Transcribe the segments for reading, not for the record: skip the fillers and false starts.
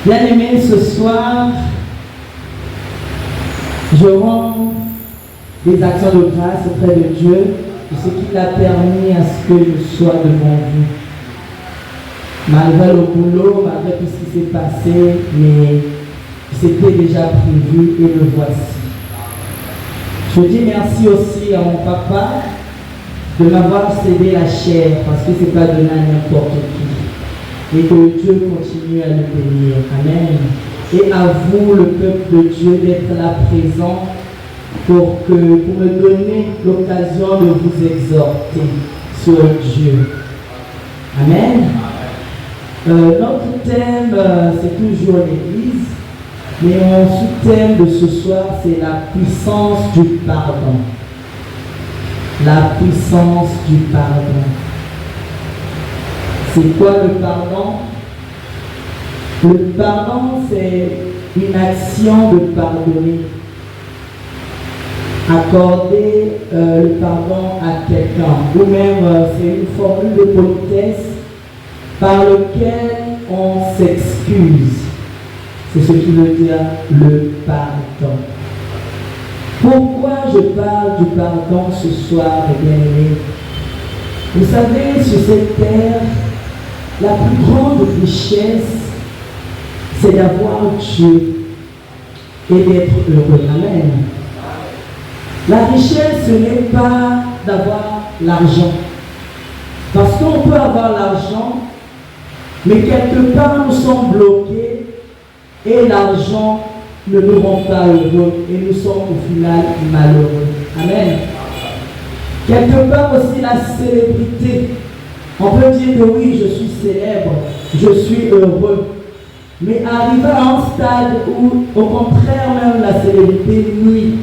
Bien-aimés, ce soir, je rends des actions de grâce auprès de Dieu pour ce qu'il a permis à ce que je sois devant vous. Malgré le boulot, malgré tout ce qui s'est passé, mais c'était déjà prévu et le voici. Je dis merci aussi à mon papa de m'avoir cédé la chair parce que ce n'est pas donné à n'importe qui. Et que Dieu continue à le bénir. Amen. Et à vous, le peuple de Dieu, d'être là présent pour me donner l'occasion de vous exhorter sur Dieu. Amen. Notre thème, c'est toujours l'Église, mais mon sous-thème de ce soir, c'est la puissance du pardon. La puissance du pardon. C'est quoi le pardon? Le pardon, c'est une action de pardonner. Accorder le pardon à quelqu'un. Ou même, c'est une formule de politesse par laquelle on s'excuse. C'est ce qui veut dire le pardon. Pourquoi je parle du pardon ce soir, bien-aimés? Vous savez, sur cette terre, la plus grande richesse, c'est d'avoir Dieu et d'être heureux. Amen. La richesse, ce n'est pas d'avoir l'argent. Parce qu'on peut avoir l'argent, mais quelque part nous sommes bloqués et l'argent ne nous rend pas heureux et nous sommes au final malheureux. Amen. Quelque part aussi la célébrité. On peut dire que oui, je suis célèbre, je suis heureux. Mais arriver à un stade où, au contraire, même la célébrité nuit.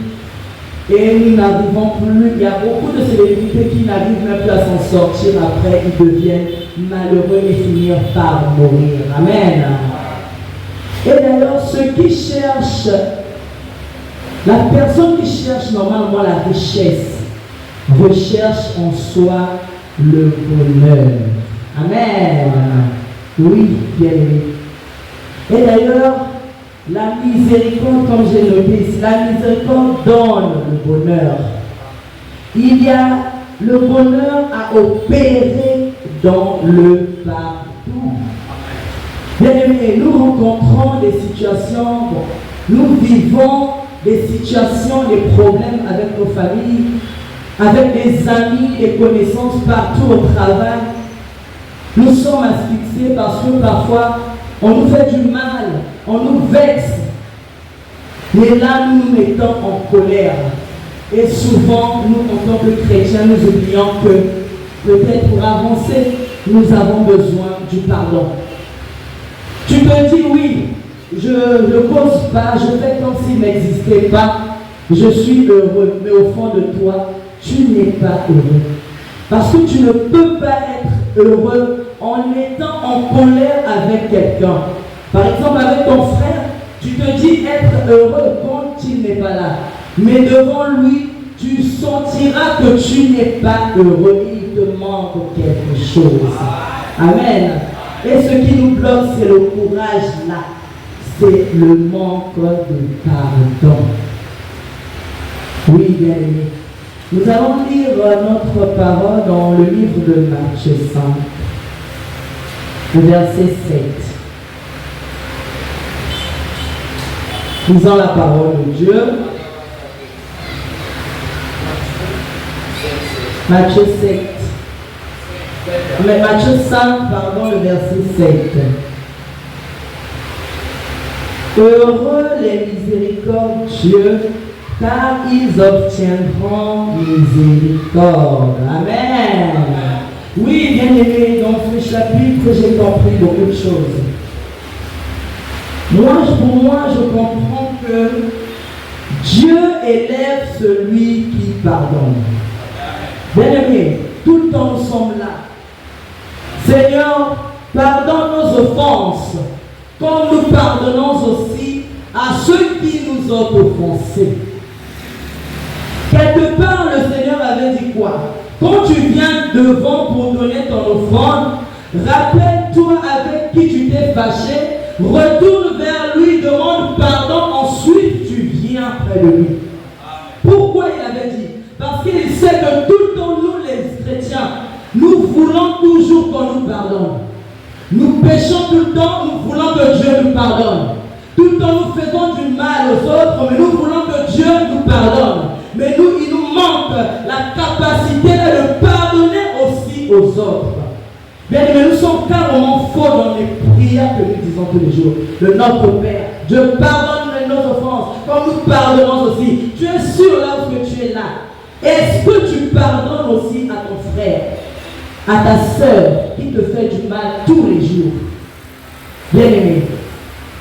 Et nous n'arrivons plus. Il y a beaucoup de célébrités qui n'arrivent même plus à s'en sortir. Après, ils deviennent malheureux et finir par mourir. Amen. Et d'ailleurs, ceux qui cherchent, la personne qui cherche normalement la richesse, recherche en soi le bonheur. Amen. Oui, bien aimé. Et d'ailleurs, la miséricorde, comme j'ai noté ici, la miséricorde donne le bonheur. Il y a le bonheur à opérer dans le pardon. Bien aimé, nous rencontrons des situations, nous vivons des situations, des problèmes avec nos familles, avec des amis, des connaissances partout au travail. Nous sommes asphyxiés parce que parfois on nous fait du mal, on nous vexe. Mais là, nous nous mettons en colère. Et souvent, nous, en tant que chrétiens, nous oublions que peut-être pour avancer, nous avons besoin du pardon. Tu peux dire oui, je ne cause pas, je fais comme s'il n'existait pas, je suis heureux, mais au fond de toi, tu n'es pas heureux. Parce que tu ne peux pas être heureux en étant en colère avec quelqu'un. Par exemple, avec ton frère, tu te dis être heureux quand il n'est pas là. Mais devant lui, tu sentiras que tu n'es pas heureux. Il te manque quelque chose. Amen. Et ce qui nous bloque, c'est le courage là. C'est le manque de pardon. Oui, bien aimé. Nous allons lire notre parole dans le livre de Matthieu 5, le verset 7. Lisons la parole de Dieu. Matthieu 7. Mais Matthieu 5, pardon, le verset 7. Heureux les miséricordieux, car ils obtiendront miséricorde. Amen. Oui, bien aimé, dans ce chapitre, j'ai compris beaucoup de choses. Pour moi, je comprends que Dieu élève celui qui pardonne. Bien aimé, tout le temps nous sommes là. Seigneur, pardonne nos offenses, comme nous pardonnons aussi à ceux qui nous ont offensés. Quelque part, le Seigneur avait dit quoi? Quand tu viens devant pour donner ton offrande, rappelle-toi avec qui tu t'es fâché, retourne vers lui, demande pardon, ensuite tu viens près de lui. Pourquoi il avait dit? Parce qu'il sait que tout le temps, nous les chrétiens, nous voulons toujours qu'on nous pardonne. Nous péchons tout le temps, nous voulons que Dieu nous pardonne. Tout le temps, nous faisons du mal aux autres, mais nous voulons que Dieu nous pardonne. Mais nous, il nous manque la capacité de pardonner aussi aux autres. Bien aimé, nous sommes carrément faux dans les prières que nous disons tous les jours. De notre Père, Dieu pardonne nos offenses, comme nous pardonnons aussi. Tu es sûr là où tu es là. Est-ce que tu pardonnes aussi à ton frère, à ta soeur qui te fait du mal tous les jours? Bien aimé,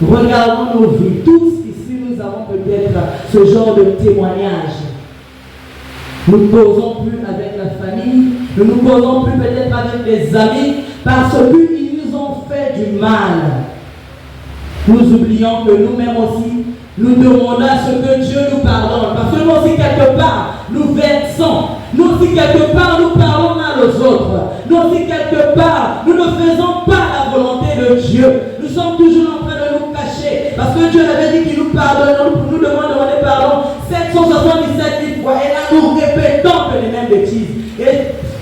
regardons nos vies. Tous ici, nous avons peut-être ce genre de témoignage. Nous ne causons plus avec la famille, nous ne causons plus peut-être avec les amis, parce qu'ils nous ont fait du mal. Nous oublions que nous-mêmes aussi, nous demandons à ce que Dieu nous pardonne. Parce que nous aussi, quelque part, nous versons. Nous aussi, quelque part, nous parlons mal aux autres. Nous aussi, quelque part, nous ne faisons pas la volonté de Dieu. Nous sommes toujours en train de nous cacher. Parce que Dieu avait dit qu'il nous pardonne, nous demande de demander pardon 777 000 fois. Et là, nous répétons que les mêmes bêtises. Et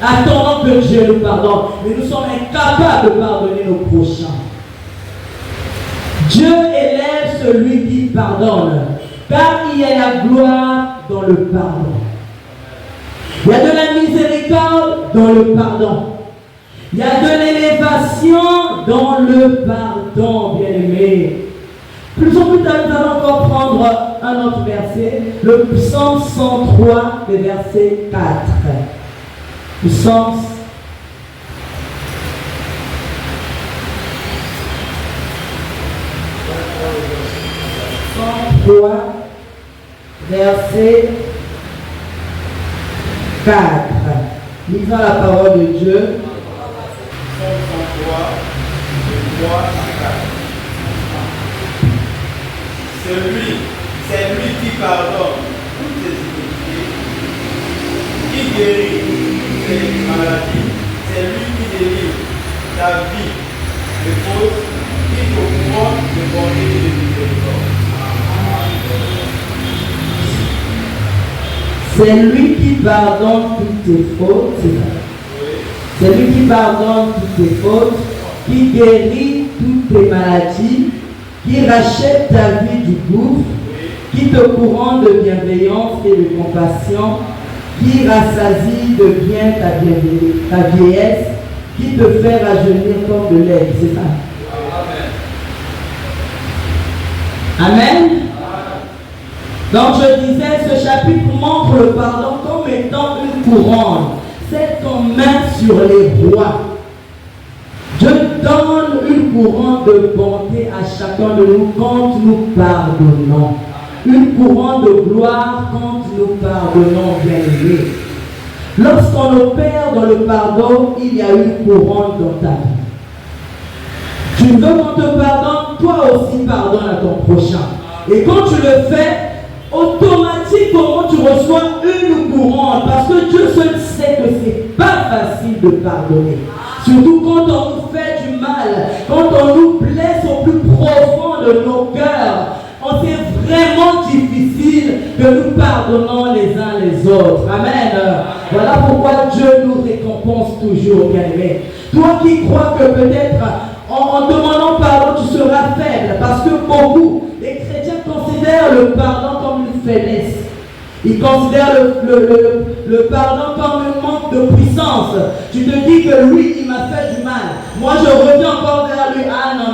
attendons que Dieu nous pardonne. Mais nous sommes incapables de pardonner nos prochains. Dieu élève celui qui pardonne, car il y a la gloire dans le pardon. Il y a de la miséricorde dans le pardon. Il y a de l'élévation dans le pardon, bien-aimé. Plus tard, nous allons encore prendre un autre verset, le psaume 103, le verset 4. Psaume 103, verset 4. Lisons la parole de Dieu. Psaume 103, de 3 à 4. C'est lui qui pardonne toutes tes iniquités, qui guérit toutes tes maladies, c'est lui qui délivre ta vie de faute, qui te couronne de bonté et de miséricorde. C'est lui qui pardonne toutes tes fautes. C'est lui qui pardonne toutes tes fautes, qui guérit toutes tes maladies, qui rachète ta vie du gouffre, qui te couronne de bienveillance et de compassion, qui rassasie de bien ta vieillesse, qui te fait rajeunir comme de l'air. C'est ça. Amen. Amen. Donc je disais, ce chapitre montre le pardon comme étant une couronne. C'est ton main sur les rois. Dieu donne une couronne de bonté à chacun de nous quand nous pardonnons. Une couronne de gloire quand nous pardonnons, bien-aimés. Lorsqu'on opère dans le pardon, il y a une couronne dans ta vie. Tu veux qu'on te pardonne, toi aussi pardonne à ton prochain. Et quand tu le fais, automatiquement tu reçois une couronne, parce que Dieu seul sait que c'est pas facile de pardonner. Surtout quand on nous fait du mal, quand on nous blesse au plus profond de nos cœurs. C'est vraiment difficile que nous pardonnons les uns les autres. Amen. Voilà pourquoi Dieu nous récompense toujours, bien-aimés. Toi qui crois que peut-être en demandant pardon tu seras faible, parce que beaucoup, les chrétiens considèrent le pardon comme une faiblesse. Ils considèrent le pardon comme un manque de puissance. Tu te dis que lui, il m'a fait du mal. Moi, je reviens encore vers lui. Ah non.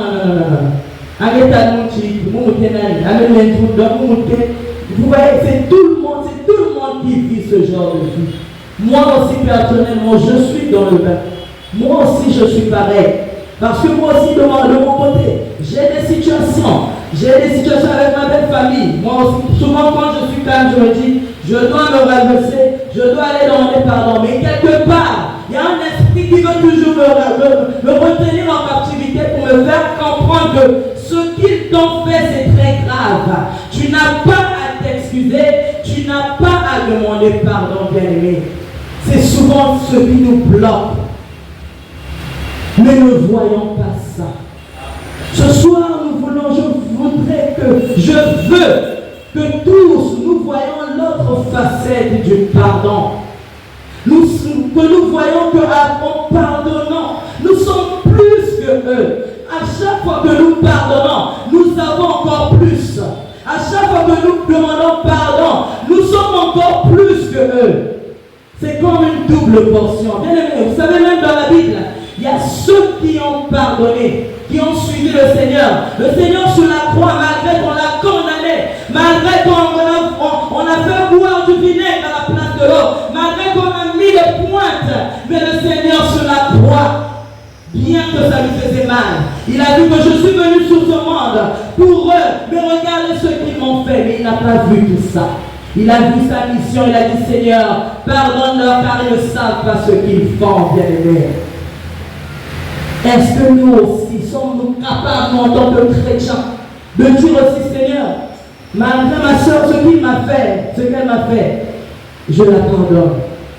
Vous voyez, c'est tout le monde qui vit ce genre de vie. Moi aussi, personnellement, je suis dans le bain. Moi aussi, je suis pareil. Parce que moi aussi, de mon côté, j'ai des situations avec ma belle famille. Moi aussi, souvent quand je suis calme, je me dis, je dois me rabaisser, je dois aller demander pardon. Mais quelque part, il y a un esprit qui veut toujours me retenir en captivité pour me faire comprendre que ce qu'ils t'ont fait, c'est très grave. Tu n'as pas à t'excuser, tu n'as pas à demander pardon, bien-aimé. C'est souvent ce qui nous bloque. Mais ne voyons pas ça. Ce soir, nous je veux que tous nous voyons l'autre facette du pardon. Que nous voyons qu'en pardonnant, nous sommes plus que eux. À chaque fois que nous pardonnons, nous avons encore plus. À chaque fois que nous demandons pardon, nous sommes encore plus que eux. C'est comme une double portion. Bien aimé, vous savez, même dans la Bible, il y a ceux qui ont pardonné, qui ont suivi le Seigneur. Le Seigneur sur la croix, malgré qu'on l'a condamné, malgré qu'on a fait boire du vinaigre à la place de l'eau, malgré qu'on a mis les pointes, mais le Seigneur sur la croix, bien que ça lui faisait mal, il a dit que je suis venu sur ce monde pour eux, mais regardez ce qu'ils m'ont fait, mais il n'a pas vu tout ça. Il a vu sa mission, il a dit Seigneur, pardonne-leur car ils ne savent pas ce qu'ils font, bien-aimés. Est-ce que nous aussi sommes-nous capables en tant que chrétiens de dire aussi Seigneur, malgré ma soeur, ce qu'elle m'a fait, je la pardonne.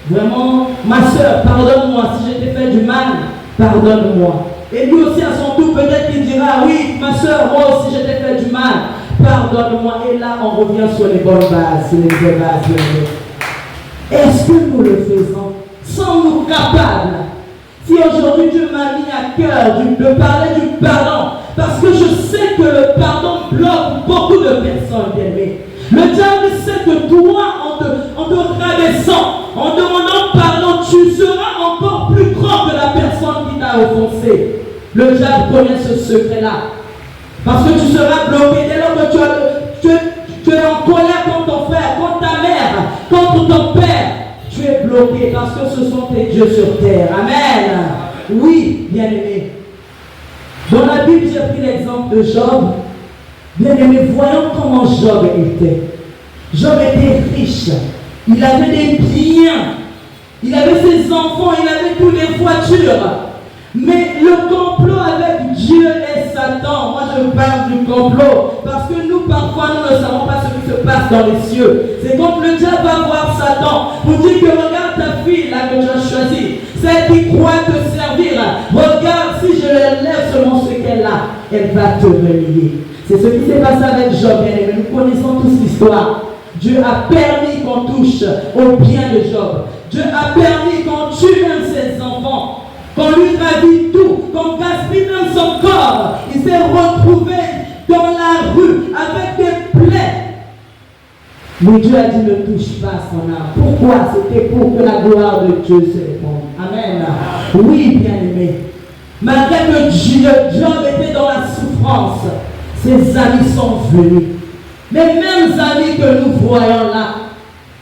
Vraiment, ma soeur, pardonne-moi. Si j'ai fait du mal, pardonne-moi. Et lui aussi à son tour, peut-être qu'il dira oui, ma soeur, moi aussi j'ai fait du mal, pardonne-moi. Et là, on revient sur les bonnes bases, sur les vraies bases. Est-ce que nous le faisons? Sommes-nous capables? Si aujourd'hui Dieu m'a mis à cœur de parler du pardon, parce que je sais que le pardon bloque beaucoup de personnes, bien-aimées. Le diable sait que toi, en te rabaissant, en demandant pardon, tu seras encore plus grand que la personne qui t'a offensé. Le diable connaît ce secret-là. Parce que tu seras bloqué dès lors que tu es en colère contre ton frère, contre ta mère, contre ton père. Tu es bloqué parce que ce sont tes dieux sur terre. Amen. Oui, bien-aimé. Dans la Bible, j'ai pris l'exemple de Job. Bien-aimé, voyons comment Job était. Job était riche. Il avait des biens. Il avait ses enfants. Il avait toutes les voitures. Mais le complot avec Dieu et Satan, moi je parle du complot, parce que nous parfois nous ne savons pas ce qui se passe dans les cieux. C'est comme le diable va voir Satan pour dire que regarde ta fille là que tu as choisie, celle qui croit te servir, regarde si je lève seulement ce qu'elle a, elle va te renier. C'est ce qui s'est passé avec Job, bien-aimé. Nous connaissons tous l'histoire. Dieu a permis qu'on touche au bien de Job. Dieu a permis qu'on tue même ses enfants. Qu'on lui ravit tout, qu'on gaspille même son corps. Il s'est retrouvé dans la rue avec des plaies. Mais Dieu a dit ne touche pas son âme. Pourquoi? C'était pour que la gloire de Dieu se répande. Amen. Oui, bien-aimé. Malgré que Job était dans la souffrance, ses amis sont venus. Les mêmes amis que nous voyons là,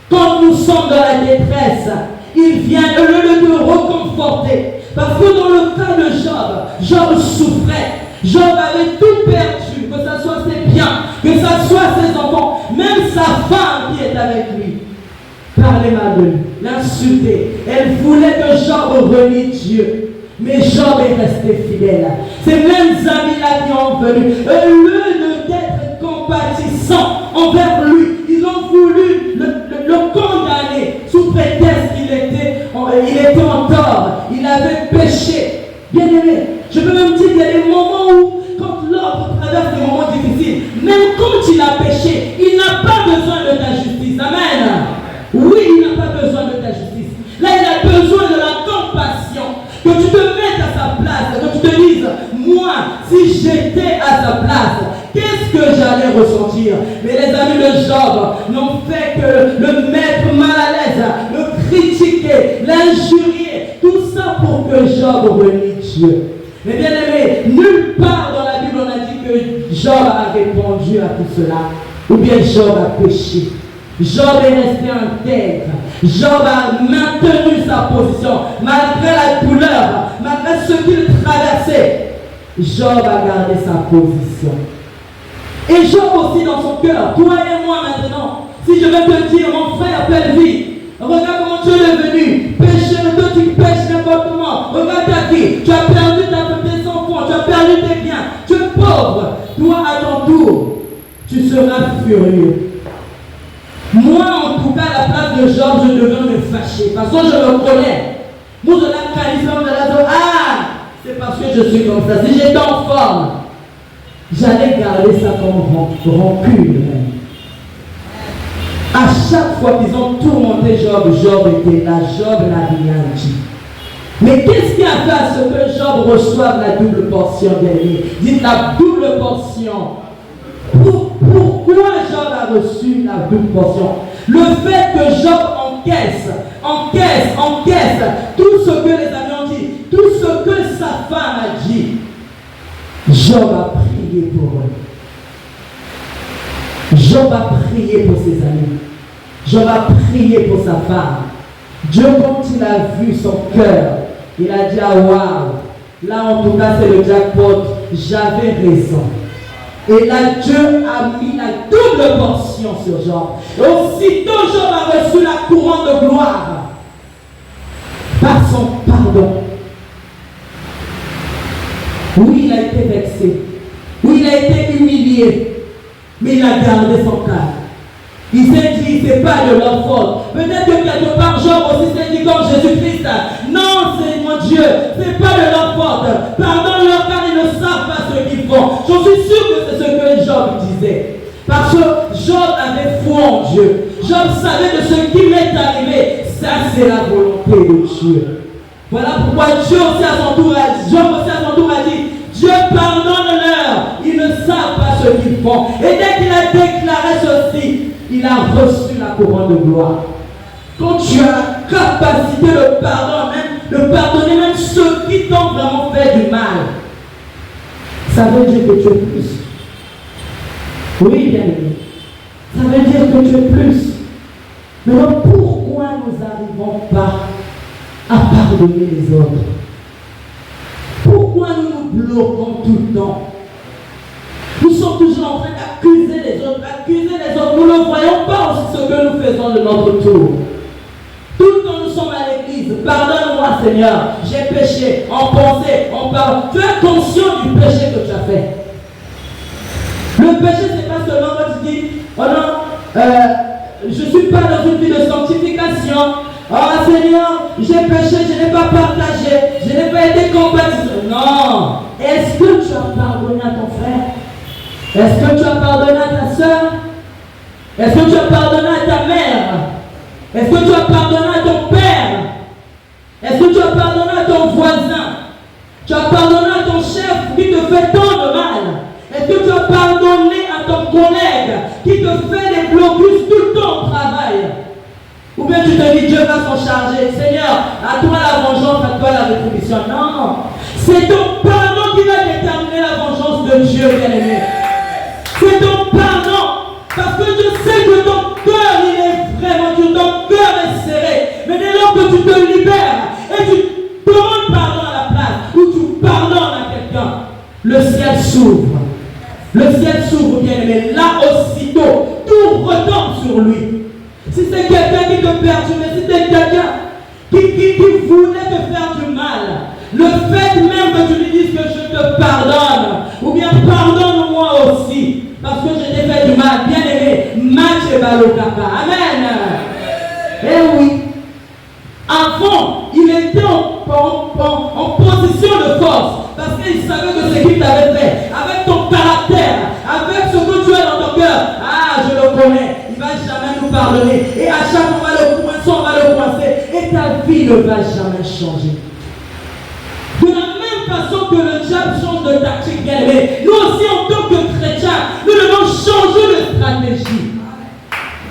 quand nous sommes dans la détresse, ils viennent au lieu de te reconforter. Parce que dans le cas de Job souffrait. Job avait tout perdu, que ce soit ses biens, que ce soit ses enfants, même sa femme qui est avec lui. Parlait mal de lui, l'insultait. Elle voulait que Job renie Dieu. Mais Job est resté fidèle. Ces mêmes amis-là qui ont venu, au lieu d'être compatissants envers lui, ils ont voulu le condamner sous prétexte qu'il était en tort, il avait péché. Bien aimé, je peux même dire qu'il y a des moments où, quand l'autre traverse des moments difficiles, même quand il a péché, il n'a pas besoin de ta justice. Amen. Oui, il n'a pas besoin de ta justice. Là, il a besoin de la compassion. Que tu te mettes à sa place, que tu te dises, moi, si j'étais à sa place, qu'est-ce que j'allais ressentir? Mais les amis de Job n'ont fait que le mettre mal à l'aise, le critiquer, l'injurier, tout ça pour que Job renie Dieu. Mais bien aimé, nulle part dans la Bible on a dit que Job a répondu à tout cela, ou bien Job a péché. Job est resté intègre. Job a maintenu sa position malgré la douleur, malgré ce qu'il traversait. Job a gardé sa position. Et Job aussi dans son cœur, toi et moi maintenant, si je vais te dire, mon frère Pelvi, regarde comment tu es devenu pécheur, toi tu pêches n'importe comment, regarde ta vie, tu as perdu tes enfants, tu as perdu tes biens, tu es pauvre. Toi à ton tour, tu seras furieux. Moi, en tout cas, à la place de Job, je devais me fâcher. Parce que je me connais. Moi, je la qualifie de la zone. Ah, c'est parce que je suis comme ça. Si j'étais en forme, J'allais garder ça comme rancune même. À chaque fois qu'ils ont tourmenté Job, Job était là, Job n'a rien dit. Mais qu'est-ce qui a fait à ce que Job reçoive la double portion, bien-aimé? Dites la double portion. Pourquoi Job a reçu la double portion? Le fait que Job encaisse tout ce que les amis ont dit, tout ce que sa femme a dit. Job a prié pour eux. Job a prié pour ses amis. Job a prié pour sa femme. Dieu, quand il a vu son cœur, il a dit, ah waouh, là en tout cas c'est le jackpot, j'avais raison. Et là Dieu a mis la double portion sur Job. Et aussitôt Job a reçu la couronne de gloire par son pardon. Oui, il a été vexé. Oui, il a été humilié. Mais il a gardé son calme. Il s'est dit, c'est pas de leur faute. Peut-être que quelque part, Job aussi s'est dit comme Jésus-Christ. Non, c'est mon Dieu, c'est pas de leur faute. Pardonne-leur car ils ne savent pas ce qu'ils font. Je suis sûr que c'est ce que Job disait. Parce que Job avait foi en Dieu. Job savait que ce qui m'est arrivé, ça c'est la volonté de Dieu. Voilà pourquoi Dieu aussi à son tour a dit, Dieu pardonne-leur, ils ne savent pas ce qu'ils font. Et dès qu'il a déclaré ceci, il a reçu la couronne de gloire. Quand tu as la capacité de pardonner même ceux qui t'ont vraiment fait du mal, ça veut dire que tu es plus. Oui, bien aimé. Ça veut dire que tu es plus. Mais donc pourquoi nous n'arrivons pas à pardonner les autres? Pourquoi nous nous bloquons tout le temps? Nous sommes toujours en train d'accuser les autres, Nous ne voyons pas aussi ce que nous faisons de notre tour. Tout le temps nous sommes à l'église. Pardonne-moi Seigneur, j'ai péché en pensée, en parole. Tu es conscient du péché que tu as fait. Le péché, ce n'est pas seulement quand tu dis, oh non, je ne suis pas dans une vie de sanctification. Oh Seigneur, j'ai péché, je n'ai pas partagé, je n'ai pas été compatissant. Non. Est-ce que tu as pardonné à ton frère? Est-ce que tu as pardonné à ta soeur? Est-ce que tu as pardonné à ta mère? Est-ce que tu as pardonné à ton père? Est-ce que tu as pardonné à ton voisin? Tu as pardonné à ton chef qui te fait tant de mal? Est-ce que tu as pardonné à ton collègue qui te fait des blocus tout le temps au travail? Ou bien tu te dis, Dieu va s'en charger. Seigneur, à toi la vengeance, à toi la rétribution. Non, c'est ton pardon qui va déterminer la vengeance de Dieu, bien-aimé. C'est ton pardon. Parce que je sais que ton cœur, il est vraiment dur, ton cœur est serré. Mais dès lors que tu te libères et tu demandes pardon à la place, ou tu pardonnes à quelqu'un, le ciel s'ouvre. Le ciel s'ouvre, bien-aimé. Là, aussitôt, tout retombe sur lui. Si c'est quelqu'un qui te perturbe, si c'est quelqu'un qui voulait te faire du mal, le fait même que tu lui dises que je te pardonne, ou bien pardonne-moi aussi, parce que je t'ai fait du mal, bien aimé, match et balokaka. Amen. Eh oui. Avant, il était en position de force, parce qu'il savait que ce qu'il t'avait fait, avec ton caractère, avec ce que tu as dans ton cœur, ah, je le connais. Il ne va jamais nous pardonner. Et à chaque fois, on va le coincer. Et ta vie ne va jamais changer. De la même façon que le diable change de tactique, bien aimé, nous aussi, en tant que chrétiens, nous devons changer de stratégie.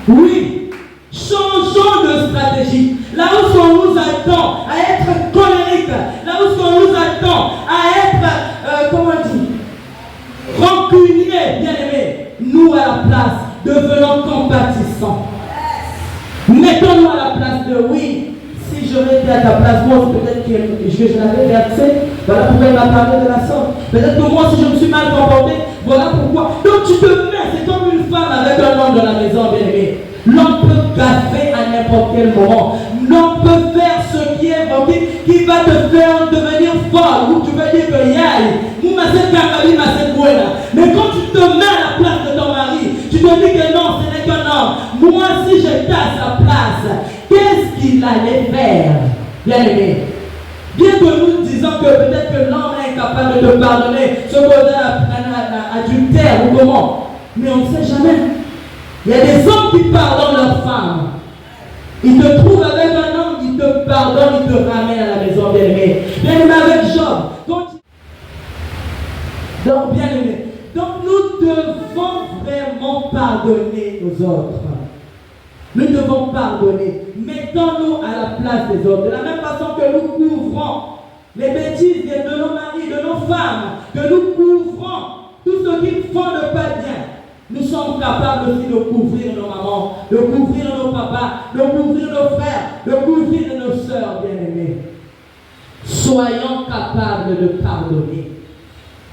Oui, changeons de stratégie. Là où on nous attend à être colérique, là où on nous attend à être, comment dire, rancunier, bien aimé, nous à la place, devenons compatissants. Mettons-nous à la place de oui. Si j'aurais été à ta place, moi peut-être que je l'avais versé. Voilà pourquoi il m'a parlé de la sorte. Peut-être que moi, si je me suis mal comporté, voilà pourquoi. Donc tu te mets, c'est comme une femme avec un homme dans la maison, bien aimé. L'homme peut gaffer à n'importe quel moment. L'homme peut faire ce qui est bon, qui va te faire devenir fort. Ou tu veux dire que mais quand tu te mets à la place de ton mari, tu te dis que non, ce n'est qu'un homme. Moi, si j'étais à sa place, qu'est-ce qu'il allait faire? Bien aimé. Bien que nous disons que peut-être que l'homme est incapable de te pardonner, ce qu'on a adultère ou comment. Mais on ne sait jamais. Il y a des hommes qui pardonnent leurs femmes. Ils te trouvent avec un homme qui te pardonne, il te ramène à la maison, bien-aimé. Bien-aimé avec Job. Donc, bien-aimé. Donc, nous devons vraiment pardonner aux autres. Nous devons pardonner. Mettons-nous à la place des autres. De la même façon que nous couvrons les bêtises de nos maris, de nos femmes, que nous couvrons tout ce qu'ils font de pas bien. Nous sommes capables aussi de couvrir nos mamans, de couvrir nos papas, de couvrir nos frères, de couvrir nos sœurs bien-aimées. Soyons capables de pardonner.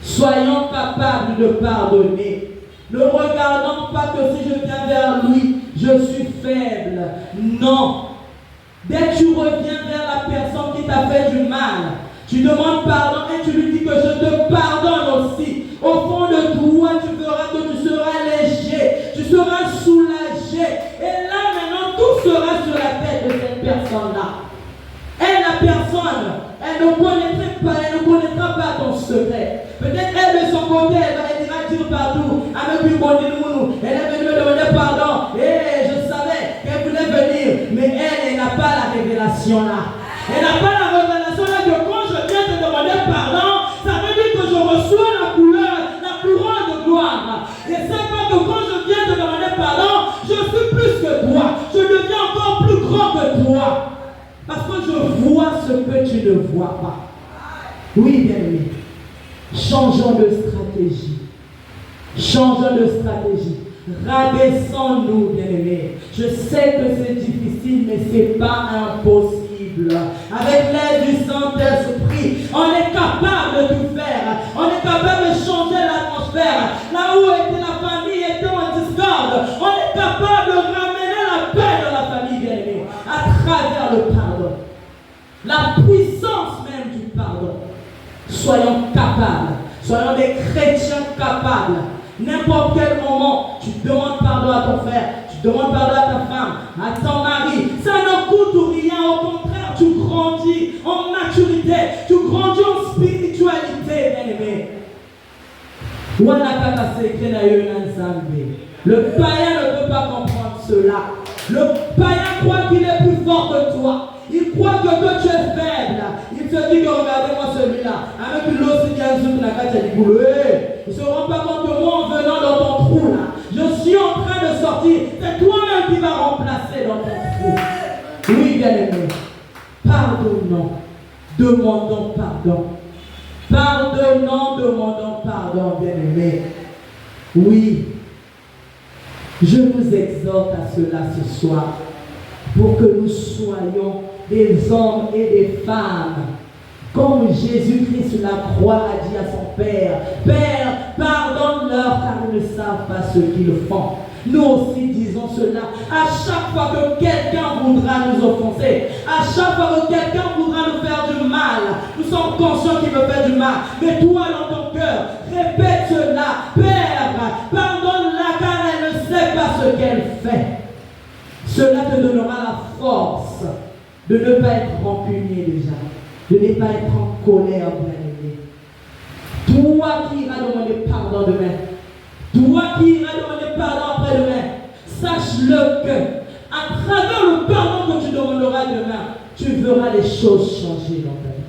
Soyons capables de pardonner. Ne regardons pas que si je viens vers lui, je suis faible. Non. Dès que tu reviens vers la personne qui t'a fait du mal, tu demandes pardon et tu lui dis que je te pardonne aussi. Au fond de toi, tu verras que tu seras léger, tu seras soulagé. Et là maintenant, tout sera sur la tête de cette personne-là. Et la personne, elle ne connaîtra pas ton secret. Peut-être elle de son côté, elle ira dire partout, avec lui, elle est venue me demander pardon. Et je savais qu'elle voulait venir, mais elle n'a pas la révélation là. Elle n'a pas la révélation là que quand je viens te demander pardon, ça veut dire que je reçois la couronne de gloire. Et c'est pas que quand je viens te demander pardon, je suis plus que toi. Je deviens encore plus grand que toi. Parce que je vois ce que tu ne vois pas. Oui, bien-aimé. Changeons de stratégie. Changeons de stratégie. Rabaissons-nous, bien-aimés. Je sais que c'est difficile, mais ce n'est pas impossible. Avec l'aide du Saint-Esprit, on est capable de tout faire. On est capable de changer l'atmosphère. Là où était la famille, était en discorde. On est capable de ramener la paix dans la famille, bien-aimés, à travers le pardon. La puissance même du pardon. Soyons capables. Soyons des chrétiens capables. N'importe quel moment, tu demandes pardon à ton frère, tu demandes pardon à ta femme, à ton mari. Ça ne coûte rien, au contraire, tu grandis en maturité, tu grandis en spiritualité, bien-aimé. Le païen ne peut pas comprendre cela. Le païen croit qu'il est plus fort que toi. Il croit que toi tu es faible. Il te dit que regardez-moi celui-là. Avec l'autre qui a il ne se rend pas compte que moi en venant dans ton trou là, je suis en train de sortir. C'est toi-même qui vas remplacer dans ton trou. Oui, bien-aimé. Pardonnons. Demandons pardon. Pardonnons, demandons pardon, bien-aimé. Oui. Je vous exhorte à cela ce soir pour que nous soyons des hommes et des femmes comme Jésus-Christ sur la croix a dit à son Père, Père, pardonne-leur car ils ne savent pas ce qu'ils font. Nous aussi disons cela à chaque fois que quelqu'un voudra nous offenser, à chaque fois que quelqu'un voudra nous faire du mal. Nous sommes conscients qu'il me fait du mal, mais toi dans ton cœur, répète cela, Père, pardonne-la car elle ne sait pas ce qu'elle fait. Cela te donnera la force de ne pas être rancunier déjà, de ne pas être en colère, bien-aimé. Toi qui iras demander pardon demain, toi qui iras demander pardon après-demain, sache-le que à travers le pardon que tu demanderas demain, tu verras les choses changer dans ta vie.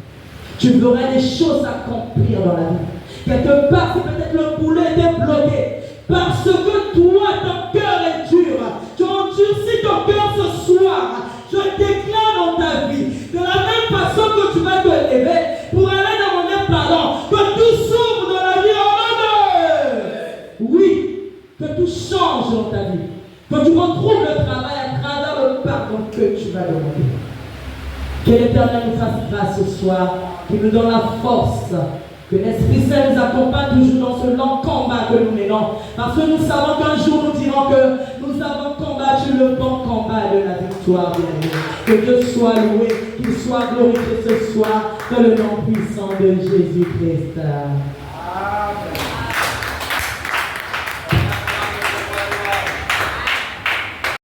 Tu verras les choses s'accomplir dans la vie. Quelque part, c'est peut-être le boulet était bloqué. Parce que toi, ton cœur est dur. Tu endurcis ton cœur ce soir. Je déclare dans ta vie, de la même façon que tu vas te lever pour aller demander pardon, que tout s'ouvre dans la vie en honneur. Oui, que tout change dans ta vie. Que tu retrouves le travail à travers le pardon que tu vas demander. Que l'Éternel nous fasse grâce ce soir, qu'il nous donne la force. Que l'Esprit Saint nous accompagne toujours dans ce long combat que nous menons. Parce que nous savons qu'un jour nous dirons que nous avons combattu le bon combat de la victoire. Que Dieu soit loué, qu'il soit glorifié ce soir dans le nom puissant de Jésus-Christ.